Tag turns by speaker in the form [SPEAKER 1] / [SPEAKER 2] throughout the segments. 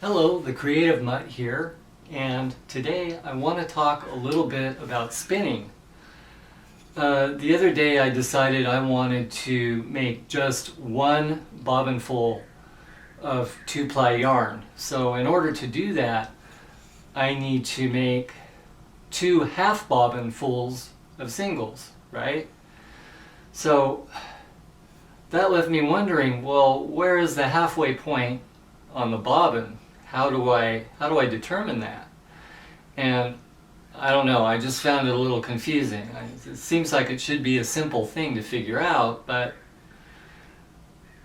[SPEAKER 1] Hello, the Creative Mutt here, and today I want to talk a little bit about spinning. The other day I decided I wanted to make just one bobbin full of 2-ply yarn. So in order to do that, I need to make 2 half bobbin fulls of singles, right? So that left me wondering, well, where is the halfway point on the bobbin? How do I determine that? And I don't know, I just found it a little confusing. It seems like it should be a simple thing to figure out, but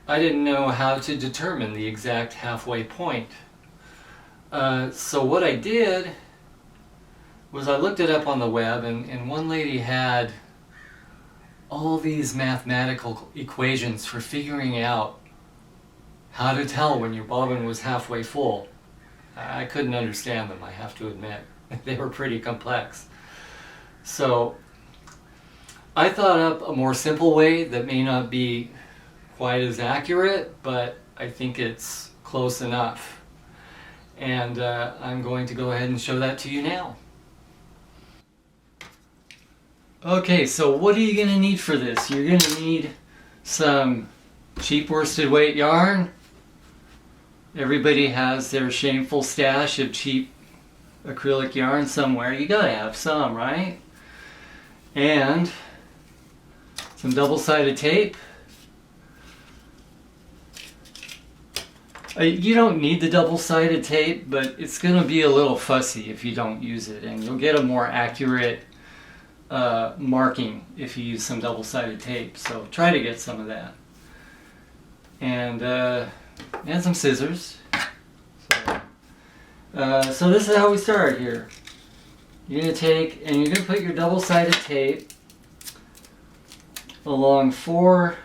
[SPEAKER 1] I didn't know how to determine the exact halfway point. So what I did was I looked it up on the web, and one lady had all these mathematical equations for figuring out how to tell when your bobbin was halfway full. I couldn't understand them, I have to admit. They were pretty complex. So I thought up a more simple way that may not be quite as accurate, but I think it's close enough. And I'm going to go ahead and show that to you now. Okay, so what are you going to need for this? You're going to need some cheap worsted weight yarn. Everybody has their shameful stash of cheap acrylic yarn somewhere. You gotta have some, right? And some double-sided tape. You don't need the double-sided tape, but it's gonna be a little fussy if you don't use it, and you'll get a more accurate marking if you use some double-sided tape. So try to get some of that. And some scissors. So this is how we start here. You're going to take and you're going to put your double-sided tape along four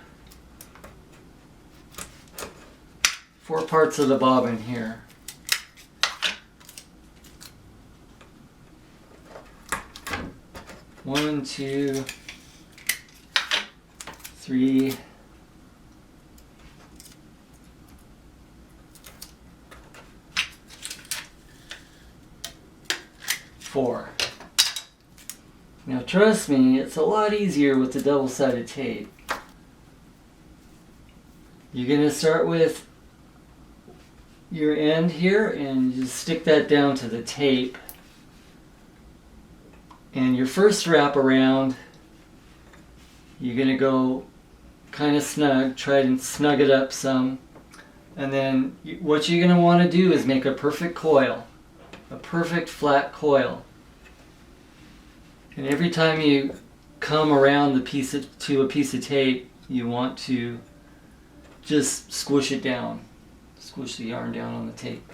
[SPEAKER 1] parts of the bobbin here. One, two, three, 4. Now trust me, it's a lot easier with the double-sided tape. You're going to start with your end here and just stick that down to the tape. And your first wrap around, you're going to go kind of snug, try to snug it up some. And then what you're going to want to do is make a perfect coil. A perfect flat coil. And every time you come around a piece of tape, you want to just squish it down. Squish the yarn down on the tape.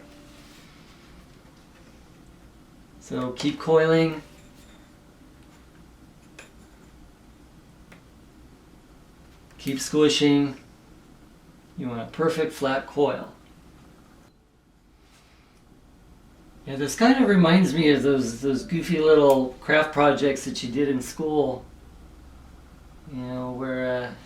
[SPEAKER 1] So keep coiling. Keep squishing. You want a perfect flat coil. Yeah, this kind of reminds me of those goofy little craft projects that you did in school. You know, where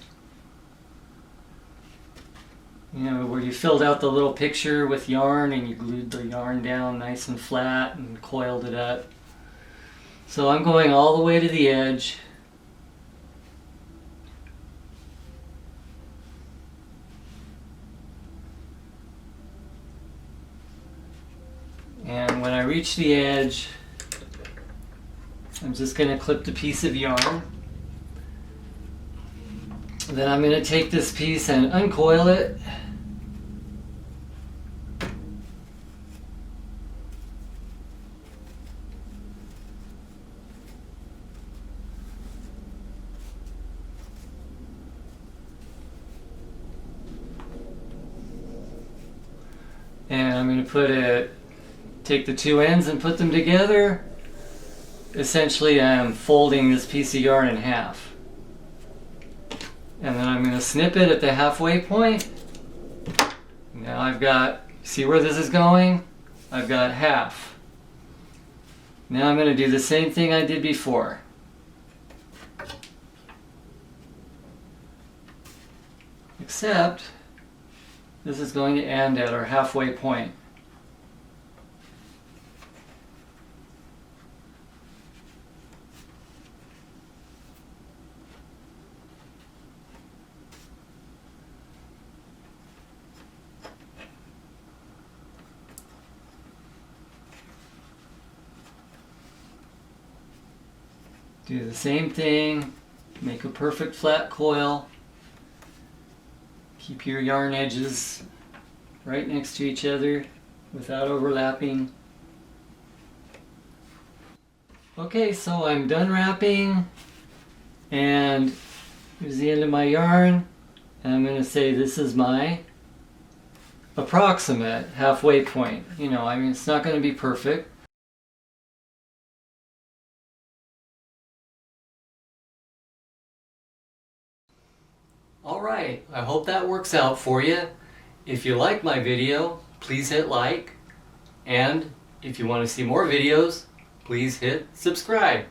[SPEAKER 1] you filled out the little picture with yarn and you glued the yarn down nice and flat and coiled it up. So I'm going all the way to the edge. And when I reach the edge, I'm just going to clip the piece of yarn. Then I'm going to take this piece and uncoil it. And I'm going to take the two ends and put them together. Essentially, I'm folding this piece of yarn in half. And then I'm going to snip it at the halfway point. Now I've got, see where this is going? I've got half. Now I'm going to do the same thing I did before. Except this is going to end at our halfway point. Do the same thing, make a perfect flat coil. Keep your yarn edges right next to each other without overlapping. Okay, so I'm done wrapping, and here's the end of my yarn, and I'm going to say this is my approximate halfway point. You know, I mean, it's not going to be perfect. Alright, I hope that works out for you. If you like my video, please hit like, and if you want to see more videos, please hit subscribe.